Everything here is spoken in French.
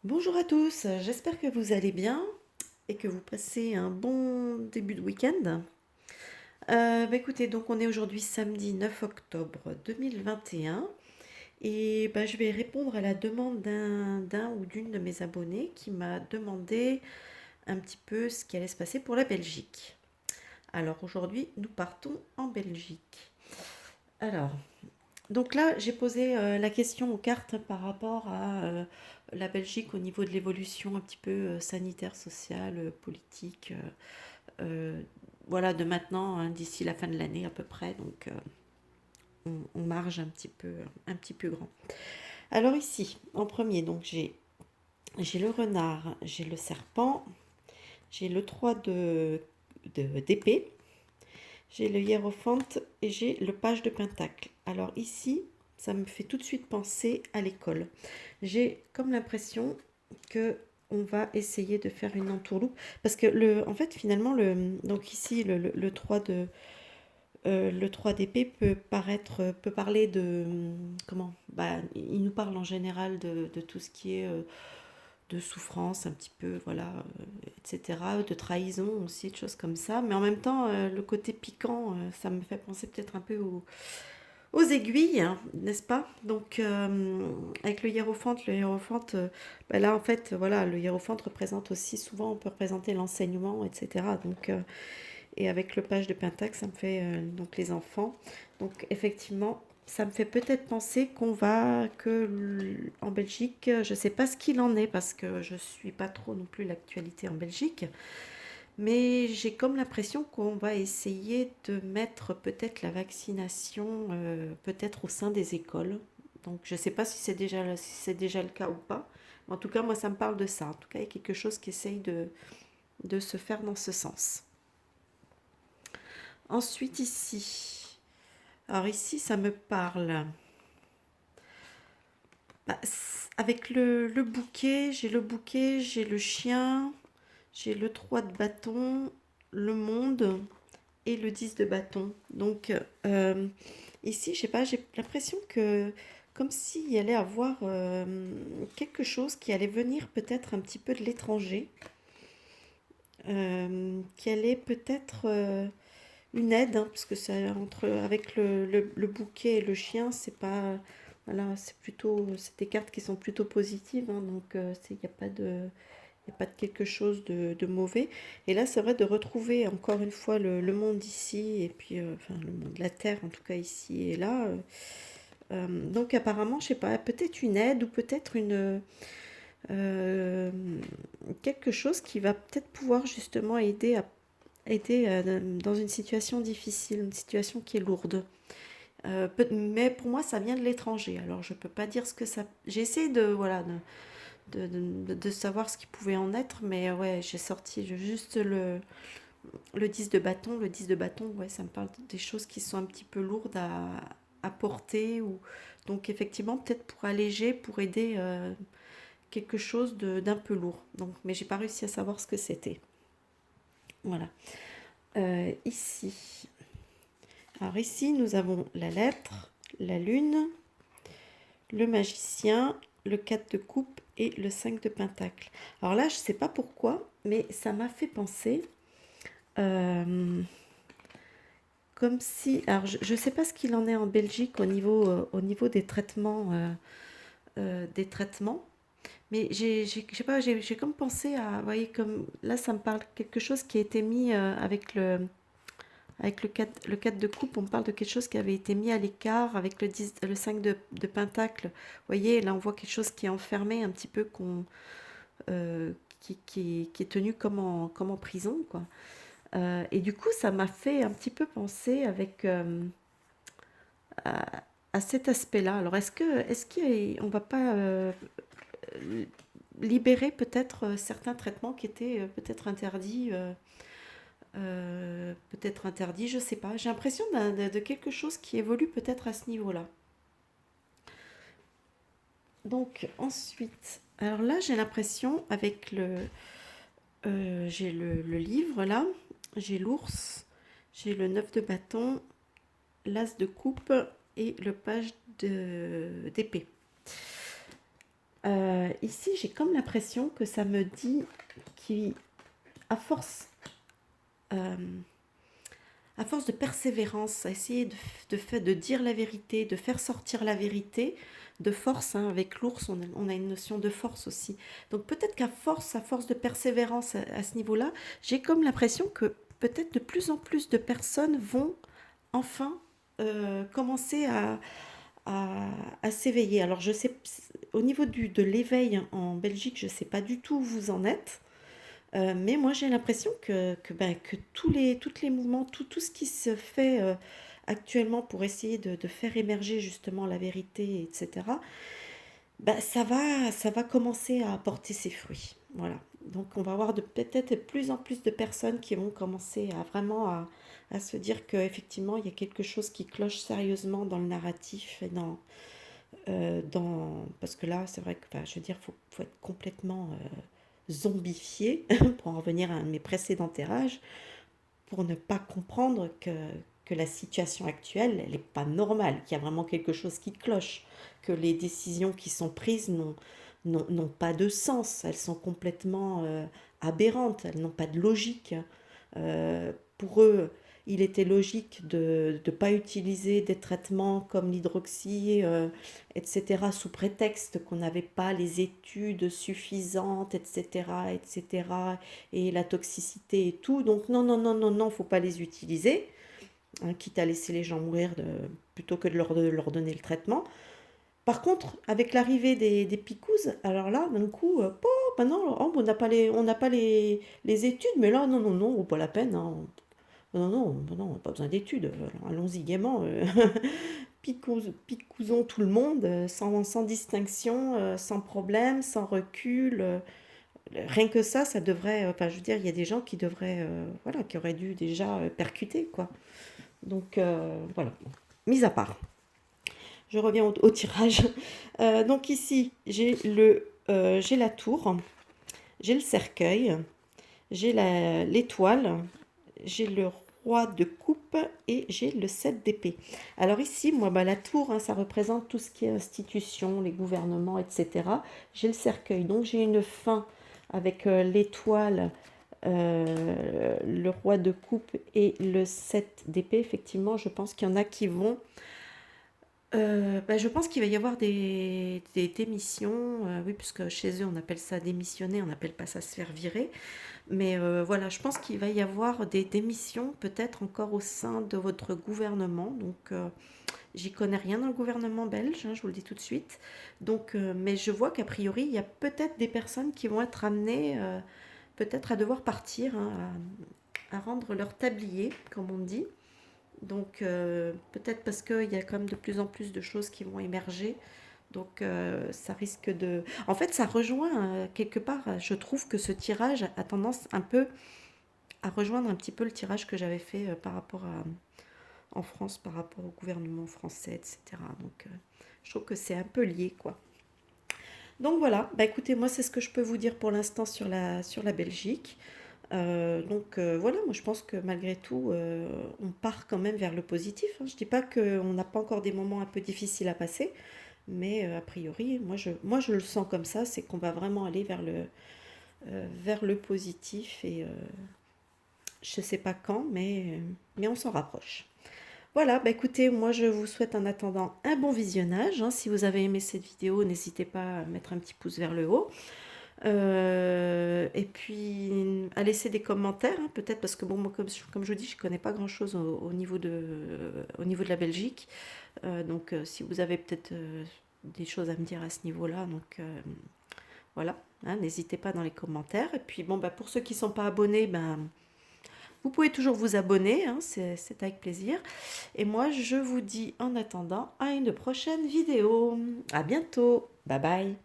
Bonjour à tous, j'espère que vous allez bien et que vous passez un bon début de week-end. Écoutez, donc on est aujourd'hui samedi 9 octobre 2021 et je vais répondre à la demande d'un ou d'une de mes abonnés qui m'a demandé un petit peu ce qui allait se passer pour la Belgique. Alors aujourd'hui, nous partons en Belgique. Alors, donc là, j'ai posé la question aux cartes par rapport à la Belgique au niveau de l'évolution un petit peu sanitaire, sociale, politique, euh, voilà, de maintenant, hein, d'ici la fin de l'année à peu près. Donc, on marge un petit peu grand. Alors ici, en premier, donc j'ai le renard, j'ai le serpent, j'ai le 3 d'épée, j'ai le hiérophant et j'ai le page de pentacle. Alors ici, ça me fait tout de suite penser à l'école. J'ai comme l'impression que on va essayer de faire une entourloupe parce que en fait finalement donc ici le 3 le 3 d'épée peut parler de comment il nous parle en général de tout ce qui est de souffrance un petit peu voilà etc., de trahison aussi, de choses comme ça, mais en même temps le côté piquant ça me fait penser peut-être un peu aux aiguilles, hein, n'est-ce pas? Donc, avec le hiérophant, là, en fait, voilà, le hiérophant représente aussi, souvent, on peut représenter l'enseignement, etc. Donc, et avec le page de Pentacle, ça me fait donc les enfants. Donc, effectivement, ça me fait peut-être penser en Belgique, je ne sais pas ce qu'il en est parce que je ne suis pas trop non plus l'actualité en Belgique, mais j'ai comme l'impression qu'on va essayer de mettre peut-être la vaccination peut-être au sein des écoles. Donc je ne sais pas si c'est déjà le cas ou pas. Mais en tout cas, moi, ça me parle de ça. En tout cas, il y a quelque chose qui essaye de se faire dans ce sens. Ensuite, ici. Alors ici, ça me parle. Avec le bouquet, j'ai le chien, j'ai le 3 de bâton, le monde et le 10 de bâton. Donc ici, je sais pas, j'ai l'impression que comme s'il y allait avoir quelque chose qui allait venir peut-être un petit peu de l'étranger, qui allait peut-être une aide, hein, parce que c'est avec le bouquet et le chien, c'est pas voilà, c'est des cartes qui sont plutôt positives, hein, donc il n'y a pas de il n'y a pas de quelque chose de mauvais. Et là, c'est vrai de retrouver encore une fois le monde ici, et puis enfin, le monde, la Terre, en tout cas ici et là. Donc apparemment, je sais pas, peut-être une aide ou peut-être euh, quelque chose qui va peut-être pouvoir justement aider dans une situation difficile, une situation qui est lourde. Mais pour moi, ça vient de l'étranger. Alors, je peux pas dire ce que ça. J'ai essayé de voilà de savoir ce qui pouvait en être, mais ouais, j'ai sorti juste le 10 de bâton. Le 10 de bâton, ouais, ça me parle des choses qui sont un petit peu lourdes à porter. Donc, effectivement, peut-être pour alléger, pour aider quelque chose d'un peu lourd. Donc, mais j'ai pas réussi à savoir ce que c'était. Voilà. Ici. Alors, ici, nous avons la lettre, la lune, le magicien, le 4 de coupe et le 5 de pentacle. Alors là, je ne sais pas pourquoi, mais ça m'a fait penser euh, comme si... Alors, je ne sais pas ce qu'il en est en Belgique au niveau des traitements, mais je sais pas, j'ai comme pensé à... Vous voyez, comme là, ça me parle de quelque chose qui a été mis avec le 4 de coupe, on parle de quelque chose qui avait été mis à l'écart avec le 5 de pentacle. Vous voyez, là, on voit quelque chose qui est enfermé un petit peu, euh, qui est tenu comme en prison, quoi. Et du coup, ça m'a fait un petit peu penser à cet aspect-là. Alors, est-ce qu'on va pas libérer peut-être certains traitements qui étaient peut-être interdits, je sais pas. J'ai l'impression de quelque chose qui évolue peut-être à ce niveau-là. Donc ensuite, alors là j'ai l'impression avec j'ai le livre là, j'ai l'ours, j'ai le 9 de bâton, l'as de coupe et le page d'épée. Ici, j'ai comme l'impression que ça me dit qu'à force, euh, à force de persévérance, à essayer de dire la vérité, de faire sortir la vérité, de force, hein, avec l'ours, on a une notion de force aussi. Donc peut-être qu'à force de persévérance à ce niveau-là, j'ai comme l'impression que peut-être de plus en plus de personnes vont enfin commencer à s'éveiller. Alors je sais, au niveau de l'éveil en Belgique, je ne sais pas du tout où vous en êtes. Mais moi, j'ai l'impression que tous les mouvements, tout ce qui se fait actuellement pour essayer de faire émerger justement la vérité, etc., bah, ça va commencer à apporter ses fruits. Voilà. Donc, on va avoir peut-être de plus en plus de personnes qui vont commencer à vraiment à se dire qu'effectivement, il y a quelque chose qui cloche sérieusement dans le narratif et parce que là, c'est vrai que, enfin, je veux dire, faut être complètement zombifié, pour en revenir à un de mes précédents terrages, pour ne pas comprendre que la situation actuelle, elle n'est pas normale, qu'il y a vraiment quelque chose qui cloche, que les décisions qui sont prises n'ont pas de sens, elles sont complètement aberrantes, elles n'ont pas de logique. Pour eux, il était logique de ne pas utiliser des traitements comme l'hydroxy, etc., sous prétexte qu'on n'avait pas les études suffisantes, etc., etc., et la toxicité et tout. Donc non, non, non, non, non, faut pas les utiliser, hein, quitte à laisser les gens mourir plutôt que de leur donner le traitement. Par contre, avec l'arrivée des picouses, alors là, d'un coup, maintenant, oh, on n'a pas les études, mais là, non, non, non, pas la peine, hein. Non, non, non, non, pas besoin d'études. Allons-y gaiement. Picousons tout le monde, sans distinction, sans problème, sans recul. Rien que ça devrait. Enfin, je veux dire, il y a des gens qui devraient. Voilà, qui auraient dû déjà percuter, quoi. Donc, voilà. Mis à part. Je reviens au tirage. Donc, ici, j'ai la tour, j'ai le cercueil, j'ai l'étoile, j'ai le roi de coupe et j'ai le 7 d'épée. Alors ici, moi, bah, la tour, hein, ça représente tout ce qui est institution, les gouvernements, etc. J'ai le cercueil, donc j'ai une fin avec l'étoile, le roi de coupe et le 7 d'épée. Effectivement, je pense qu'il y en a qui vont bah, je pense qu'il va y avoir des démissions, oui, puisque chez eux on appelle ça démissionner, on n'appelle pas ça se faire virer. Mais voilà, je pense qu'il va y avoir des démissions peut-être encore au sein de votre gouvernement. Donc j'y connais rien dans le gouvernement belge, hein, je vous le dis tout de suite. Donc, mais je vois qu'a priori il y a peut-être des personnes qui vont être amenées peut-être à devoir partir, hein, à rendre leur tablier, comme on dit. Donc peut-être parce qu'il y a quand même de plus en plus de choses qui vont émerger. Donc ça risque de... En fait, ça rejoint quelque part, je trouve que ce tirage a tendance un peu à rejoindre un petit peu le tirage que j'avais fait par rapport en France, par rapport au gouvernement français, etc. Donc je trouve que c'est un peu lié, quoi. Donc voilà, bah écoutez, moi c'est ce que je peux vous dire pour l'instant sur la Belgique. Donc voilà, moi je pense que malgré tout, on part quand même vers le positif, hein. Je dis pas qu'on n'a pas encore des moments un peu difficiles à passer, mais a priori, moi je le sens comme ça, c'est qu'on va vraiment aller vers le positif et je sais pas quand, mais on s'en rapproche. Voilà, bah écoutez, moi je vous souhaite en attendant un bon visionnage, hein. Si vous avez aimé cette vidéo, n'hésitez pas à mettre un petit pouce vers le haut. Et puis à laisser des commentaires, hein, peut-être parce que bon, moi, comme je vous dis, je connais pas grand-chose au niveau de la Belgique. Donc si vous avez peut-être des choses à me dire à ce niveau-là, donc voilà, hein, n'hésitez pas dans les commentaires. Et puis bon, bah, pour ceux qui ne sont pas abonnés, ben, vous pouvez toujours vous abonner, hein, c'est avec plaisir. Et moi, je vous dis en attendant à une prochaine vidéo. À bientôt. Bye bye.